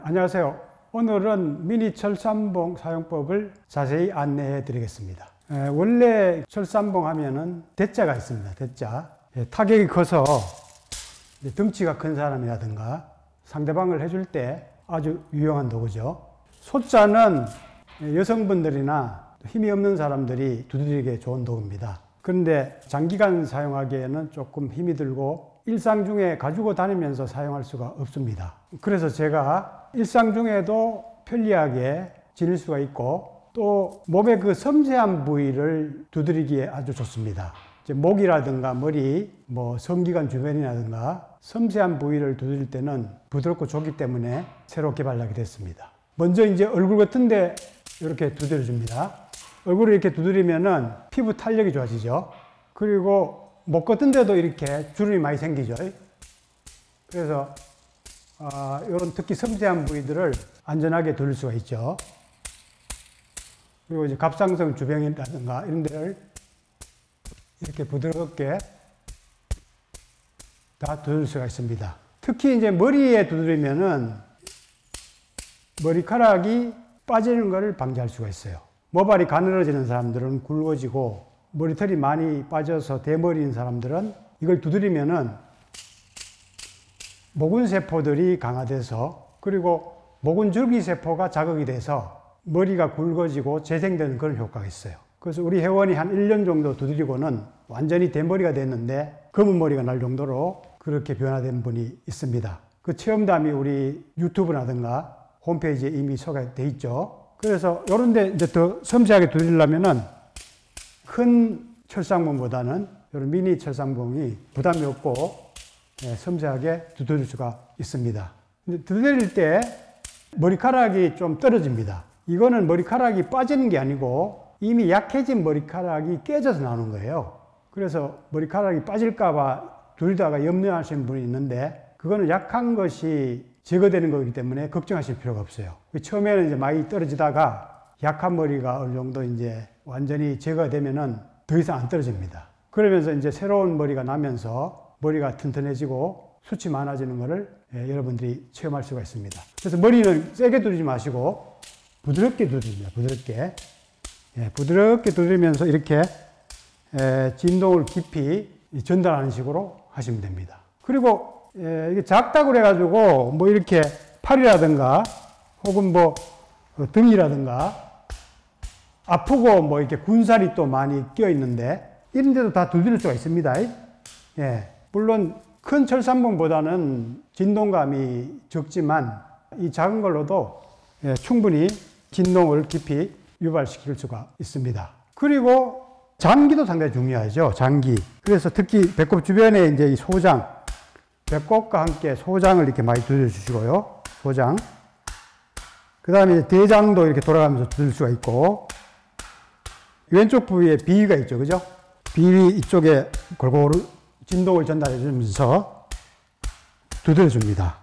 안녕하세요. 오늘은 미니 철삼봉 사용법을 자세히 안내해 드리겠습니다. 원래 철삼봉 하면은 대자가 있습니다. 대자. 타격이 커서 덩치가 큰 사람이라든가 상대방을 해줄 때 아주 유용한 도구죠. 소자는 여성분들이나 힘이 없는 사람들이 두드리기에 좋은 도구입니다. 그런데 장기간 사용하기에는 조금 힘이 들고 일상 중에 가지고 다니면서 사용할 수가 없습니다. 그래서 제가 일상 중에도 편리하게 지닐 수가 있고 또 몸의 그 섬세한 부위를 두드리기에 아주 좋습니다. 목이라든가 머리, 성기관 주변이라든가 섬세한 부위를 두드릴 때는 부드럽고 좋기 때문에 새로 개발하게 됐습니다. 먼저 이제 얼굴 같은데 이렇게 두드려줍니다. 얼굴을 이렇게 두드리면은 피부 탄력이 좋아지죠. 그리고 목 같은 데도 이렇게 주름이 많이 생기죠. 그래서 이런 특히 섬세한 부위들을 안전하게 두들 수가 있죠. 그리고 이제 갑상선 주변이라든가 이런 데를 이렇게 부드럽게 다 두들 수가 있습니다. 특히 이제 머리에 두드리면은 머리카락이 빠지는 것을 방지할 수가 있어요. 모발이 가늘어지는 사람들은 굵어지고 머리털이 많이 빠져서 대머리인 사람들은 이걸 두드리면은 모근세포들이 강화돼서 그리고 모근줄기세포가 자극이 돼서 머리가 굵어지고 재생되는 그런 효과가 있어요. 그래서 우리 회원이 한 1년 정도 두드리고는 완전히 대머리가 됐는데 검은 머리가 날 정도로 그렇게 변화된 분이 있습니다. 그 체험담이 우리 유튜브라든가 홈페이지에 이미 소개되어 있죠. 그래서 이런 데 이제 더 섬세하게 두드리려면은 큰 철상봉보다는 이런 미니 철상봉이 부담이 없고 섬세하게 두드릴 수가 있습니다. 근데 두드릴 때 머리카락이 좀 떨어집니다. 이거는 머리카락이 빠지는 게 아니고 이미 약해진 머리카락이 깨져서 나오는 거예요. 그래서 머리카락이 빠질까봐 두드리다가 염려하시는 분이 있는데 그거는 약한 것이 제거되는 거기 때문에 걱정하실 필요가 없어요. 처음에는 이제 많이 떨어지다가 약한 머리가 어느 정도 이제 완전히 제거되면은 더 이상 안 떨어집니다. 그러면서 이제 새로운 머리가 나면서 머리가 튼튼해지고 숱이 많아지는 것을 여러분들이 체험할 수가 있습니다. 그래서 머리는 세게 두드리지 마시고 부드럽게 두드립니다. 부드럽게. 부드럽게 두드리면서 이렇게 진동을 깊이 전달하는 식으로 하시면 됩니다. 그리고 이게 작다고 그래가지고 이렇게 팔이라든가 혹은 등이라든가 아프고 이렇게 군살이 또 많이 껴 있는데 이런 데도 다 두드릴 수가 있습니다. 물론 큰 철삼봉보다는 진동감이 적지만 이 작은 걸로도 충분히 진동을 깊이 유발시킬 수가 있습니다. 그리고 장기도 상당히 중요하죠. 장기. 그래서 특히 배꼽 주변에 이제 이 소장, 배꼽과 함께 소장을 이렇게 많이 두드려 주시고요. 소장. 그 다음에 대장도 이렇게 돌아가면서 두드릴 수가 있고, 왼쪽 부위에 비위가 있죠. 그죠? 비위 이쪽에 골고루 진동을 전달해 주면서 두드려 줍니다.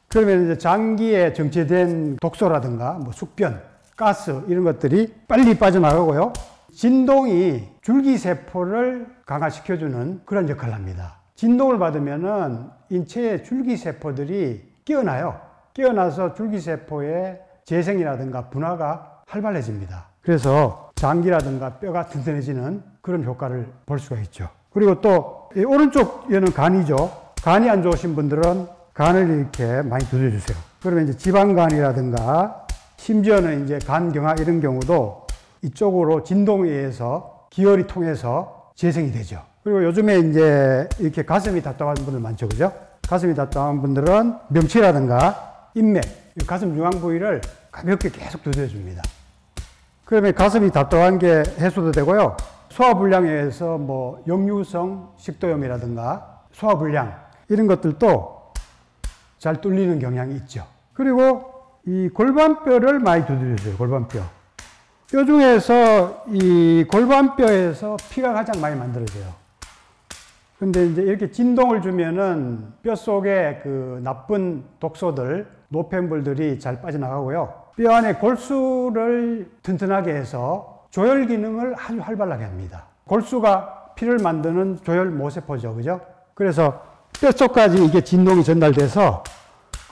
그러면 이제 장기에 정체된 독소라든가 숙변, 가스 이런 것들이 빨리 빠져나가고요. 진동이 줄기세포를 강화시켜주는 그런 역할을 합니다. 진동을 받으면은 인체의 줄기세포들이 깨어나요. 깨어나서 줄기세포의 재생이라든가 분화가 활발해집니다. 그래서 장기라든가 뼈가 튼튼해지는 그런 효과를 볼 수가 있죠. 그리고 또 오른쪽 얘는 간이죠. 간이 안 좋으신 분들은 간을 이렇게 많이 두드려 주세요. 그러면 이제 지방간이라든가 심지어는 이제 간경화 이런 경우도 이쪽으로 진동에 의해서 기혈이 통해서 재생이 되죠. 그리고 요즘에 이제 이렇게 가슴이 답답한 분들 많죠. 그죠? 가슴이 답답한 분들은 명치라든가 인맥, 가슴 중앙 부위를 가볍게 계속 두드려 줍니다. 그러면 가슴이 답답한 게 해소도 되고요. 소화불량에 의해서 역류성 식도염이라든가 소화불량 이런 것들도 잘 뚫리는 경향이 있죠. 그리고 이 골반뼈를 많이 두드려줘요. 골반뼈. 뼈 중에서 이 골반뼈에서 피가 가장 많이 만들어져요. 근데 이제 이렇게 진동을 주면은 뼈 속에 그 나쁜 독소들, 노폐물들이 잘 빠져나가고요. 뼈 안에 골수를 튼튼하게 해서 조혈 기능을 아주 활발하게 합니다. 골수가 피를 만드는 조혈 모세포죠. 그죠? 그래서 뼛속까지 이게 진동이 전달돼서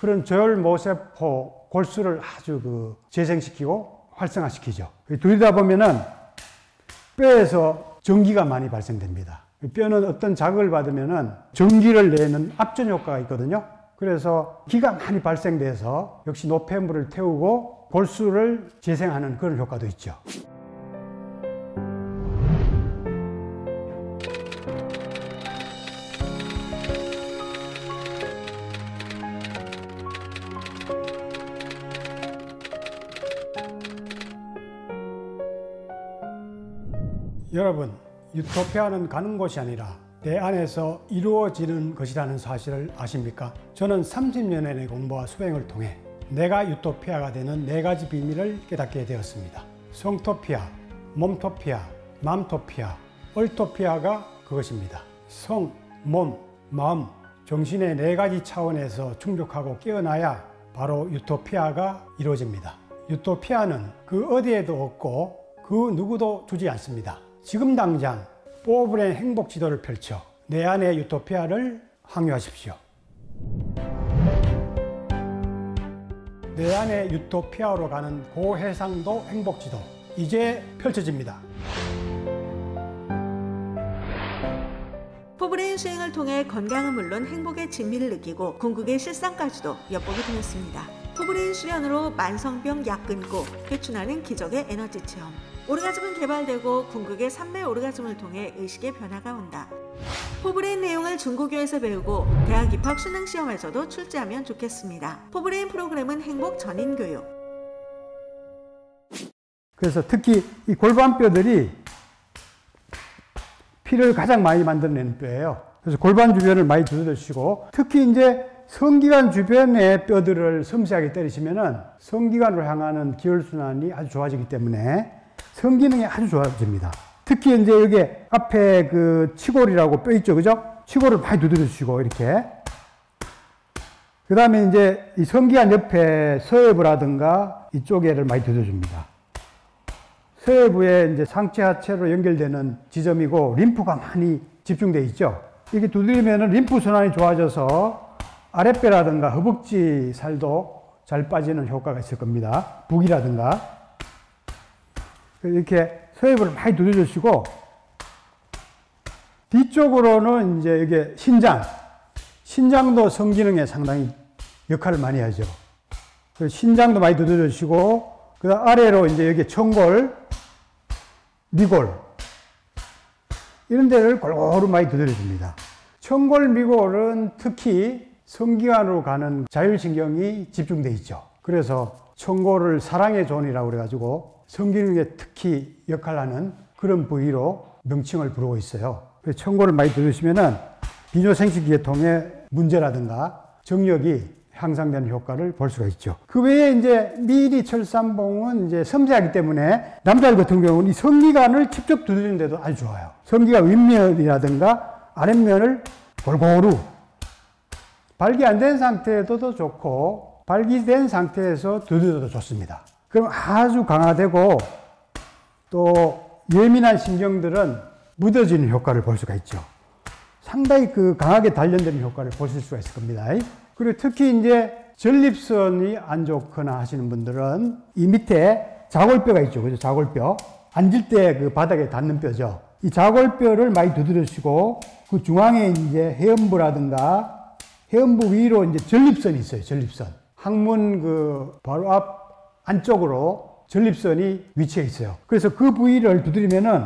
그런 저혈모세포 골수를 아주 재생시키고 활성화시키죠. 두드리다 보면은 뼈에서 전기가 많이 발생됩니다. 뼈는 어떤 자극을 받으면은 전기를 내는 압전 효과가 있거든요. 그래서 기가 많이 발생돼서 역시 노폐물을 태우고 골수를 재생하는 그런 효과도 있죠. 여러분, 유토피아는 가는 곳이 아니라 내 안에서 이루어지는 것이라는 사실을 아십니까? 저는 30년의 공부와 수행을 통해 내가 유토피아가 되는 4가지 비밀을 깨닫게 되었습니다. 성토피아, 몸토피아, 맘토피아, 얼토피아가 그것입니다. 성, 몸, 마음, 정신의 4가지 차원에서 충족하고 깨어나야 바로 유토피아가 이루어집니다. 유토피아는 그 어디에도 없고 그 누구도 주지 않습니다. 지금 당장 4분의 행복 지도를 펼쳐 내 안의 유토피아를 항유하십시오. 내 안의 유토피아로 가는 고해상도 행복 지도, 이제 펼쳐집니다. 포브레인 수행을 통해 건강은 물론 행복의 진미를 느끼고 궁극의 실상까지도 엿보게 되었습니다. 포브레인 수련으로 만성병 약 끊고 회춘하는 기적의 에너지 체험. 오르가즘은 개발되고 궁극의 3배 오르가즘을 통해 의식의 변화가 온다. 포브레인 내용을 중고교에서 배우고 대학 입학 수능 시험에서도 출제하면 좋겠습니다. 포브레인 프로그램은 행복 전인 교육. 그래서 특히 이 골반뼈들이 피를 가장 많이 만들어내는 뼈예요. 그래서 골반 주변을 많이 두드려주시고, 특히 이제 성기관 주변의 뼈들을 섬세하게 때리시면은 성기관으로 향하는 기혈순환이 아주 좋아지기 때문에 성기능이 아주 좋아집니다. 특히 이제 여기 앞에 그 치골이라고 뼈 있죠, 그죠? 치골을 많이 두드려 주시고, 이렇게. 그 다음에 이제 이 성기관 옆에 서해부라든가 이쪽에를 많이 두드려 줍니다. 서해부에 이제 상체 하체로 연결되는 지점이고, 림프가 많이 집중되어 있죠. 이렇게 두드리면은 림프 순환이 좋아져서 아랫배라든가 허벅지 살도 잘 빠지는 효과가 있을 겁니다. 북이라든가. 이렇게 서해부를 많이 두드려 주시고, 뒤쪽으로는 이제 이게 신장도 성기능에 상당히 역할을 많이 하죠. 신장도 많이 두드려 주시고, 그 다음 아래로 이제 여기 청골, 미골, 이런 데를 골고루 많이 두드려 줍니다. 청골, 미골은 특히 성기관으로 가는 자율신경이 집중되어 있죠. 그래서 청골을 사랑의 존이라고 그래가지고 성기능에 특히 역할하는 그런 부위로 명칭을 부르고 있어요. 그래서 청골을 많이 들으시면은 비뇨생식계통의 문제라든가 정력이 향상되는 효과를 볼 수가 있죠. 그 외에 이제 미리 철삼봉은 이제 섬세하기 때문에 남자들 같은 경우는 이 성기관을 직접 두드리는데도 아주 좋아요. 성기관 윗면이라든가 아랫면을 골고루, 발기 안 된 상태에도 좋고 발기된 상태에서 두드려도 좋습니다. 그럼 아주 강화되고 또 예민한 신경들은 무뎌지는 효과를 볼 수가 있죠. 상당히 그 강하게 단련되는 효과를 보실 수가 있을 겁니다. 그리고 특히 이제 전립선이 안 좋거나 하시는 분들은 이 밑에 자골뼈가 있죠. 그죠? 자골뼈. 앉을 때 그 바닥에 닿는 뼈죠. 이 자골뼈를 많이 두드려 주시고, 그 중앙에 이제 해음부라든가 해음부 위로 이제 전립선이 있어요. 전립선. 항문 그 바로 앞 안쪽으로 전립선이 위치해 있어요. 그래서 그 부위를 두드리면은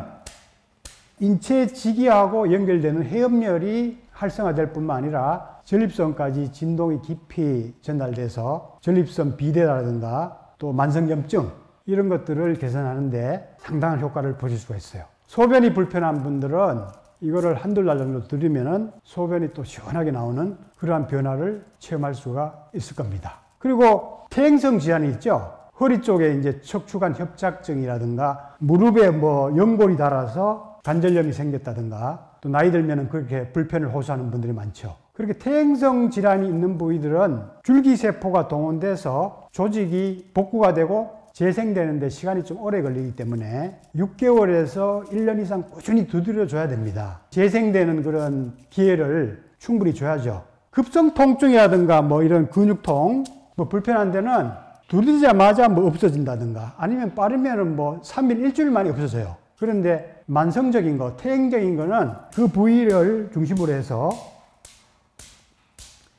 인체 지기하고 연결되는 해음열이 활성화될 뿐만 아니라 전립선까지 진동이 깊이 전달돼서 전립선 비대라든가 또 만성염증 이런 것들을 개선하는데 상당한 효과를 보실 수가 있어요. 소변이 불편한 분들은 이거를 한두 달 정도 들이면은 소변이 또 시원하게 나오는 그러한 변화를 체험할 수가 있을 겁니다. 그리고 퇴행성 질환이 있죠. 허리 쪽에 이제 척추관 협착증이라든가 무릎에 뭐 연골이 닳아서 관절염이 생겼다든가 또 나이 들면은 그렇게 불편을 호소하는 분들이 많죠. 그렇게 퇴행성 질환이 있는 부위들은 줄기세포가 동원돼서 조직이 복구가 되고 재생되는데 시간이 좀 오래 걸리기 때문에 6개월에서 1년 이상 꾸준히 두드려 줘야 됩니다. 재생되는 그런 기회를 충분히 줘야죠. 급성 통증이라든가 뭐 이런 근육통, 뭐 불편한 데는 두드리자마자 뭐 없어진다든가 아니면 빠르면은 뭐 3일, 일주일 만에 없어져요. 그런데 만성적인 거, 퇴행적인 거는 그 부위를 중심으로 해서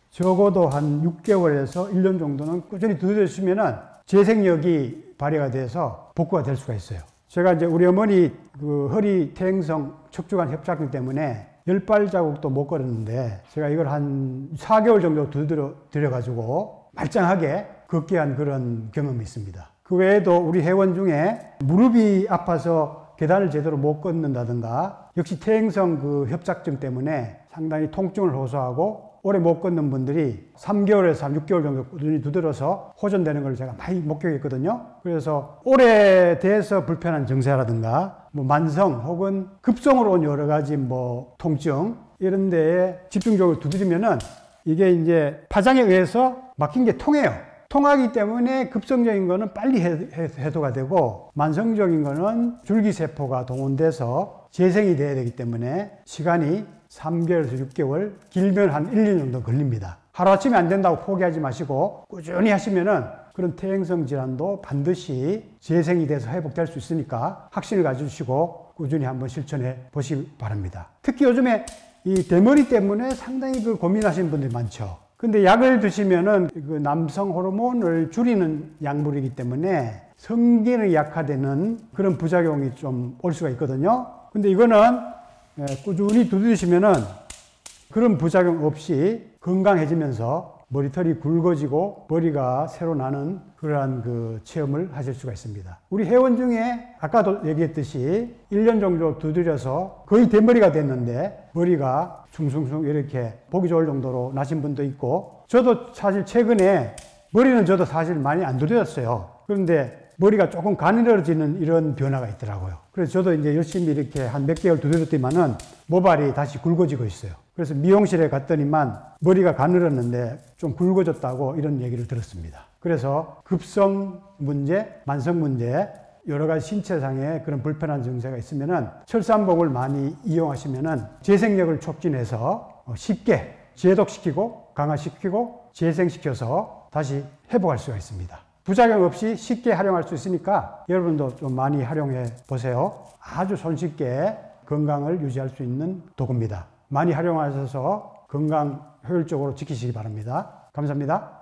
적어도 한 6개월에서 1년 정도는 꾸준히 두드려주시면은 재생력이 발휘가 돼서 복구가 될 수가 있어요. 제가 이제 우리 어머니 그 허리 퇴행성 척추관 협착증 때문에 10발자국도 못 걸었는데 제가 이걸 한 4개월 정도 두드려가지고 말짱하게 걷게 한 그런 경험이 있습니다. 그 외에도 우리 회원 중에 무릎이 아파서 계단을 제대로 못 걷는다든가 역시 퇴행성 그 협착증 때문에 상당히 통증을 호소하고 오래 못 걷는 분들이 3개월에서 한 6개월 정도 꾸준히 두드려서 호전되는 걸 제가 많이 목격했거든요. 그래서 오래돼서 불편한 증세라든가 뭐 만성 혹은 급성으로 온 여러 가지 뭐 통증 이런 데에 집중적으로 두드리면은 이게 이제 파장에 의해서 막힌 게 통해요. 통하기 때문에 급성적인 거는 빨리 해소가 되고 만성적인 거는 줄기세포가 동원돼서 재생이 돼야 되기 때문에 시간이 3개월에서 6개월, 길면 한 1, 2년 정도 걸립니다. 하루아침에 안 된다고 포기하지 마시고 꾸준히 하시면은 그런 퇴행성 질환도 반드시 재생이 돼서 회복될 수 있으니까 확신을 가지시고 꾸준히 한번 실천해 보시기 바랍니다. 특히 요즘에 이 대머리 때문에 상당히 그 고민하시는 분들이 많죠. 근데 약을 드시면은 그 남성 호르몬을 줄이는 약물이기 때문에 성기능이 약화되는 그런 부작용이 좀 올 수가 있거든요. 근데 이거는 꾸준히 두드리시면은 그런 부작용 없이 건강해지면서 머리털이 굵어지고 머리가 새로 나는 그러한 그 체험을 하실 수가 있습니다. 우리 회원 중에 아까도 얘기했듯이 1년 정도 두드려서 거의 대머리가 됐는데 머리가 숭숭숭 이렇게 보기 좋을 정도로 나신 분도 있고 저도 사실 최근에 머리는 저도 사실 많이 안 두드렸어요. 그런데 머리가 조금 가늘어지는 이런 변화가 있더라고요. 그래서 저도 이제 열심히 이렇게 한 몇 개월 두드렸더니만은 모발이 다시 굵어지고 있어요. 그래서 미용실에 갔더니만 머리가 가늘었는데 좀 굵어졌다고 이런 얘기를 들었습니다. 그래서 급성 문제, 만성 문제, 여러 가지 신체상의 그런 불편한 증세가 있으면은 철산봉을 많이 이용하시면은 재생력을 촉진해서 쉽게 제독시키고 강화시키고 재생시켜서 다시 회복할 수가 있습니다. 부작용 없이 쉽게 활용할 수 있으니까 여러분도 좀 많이 활용해 보세요. 아주 손쉽게 건강을 유지할 수 있는 도구입니다. 많이 활용하셔서 건강 효율적으로 지키시기 바랍니다. 감사합니다.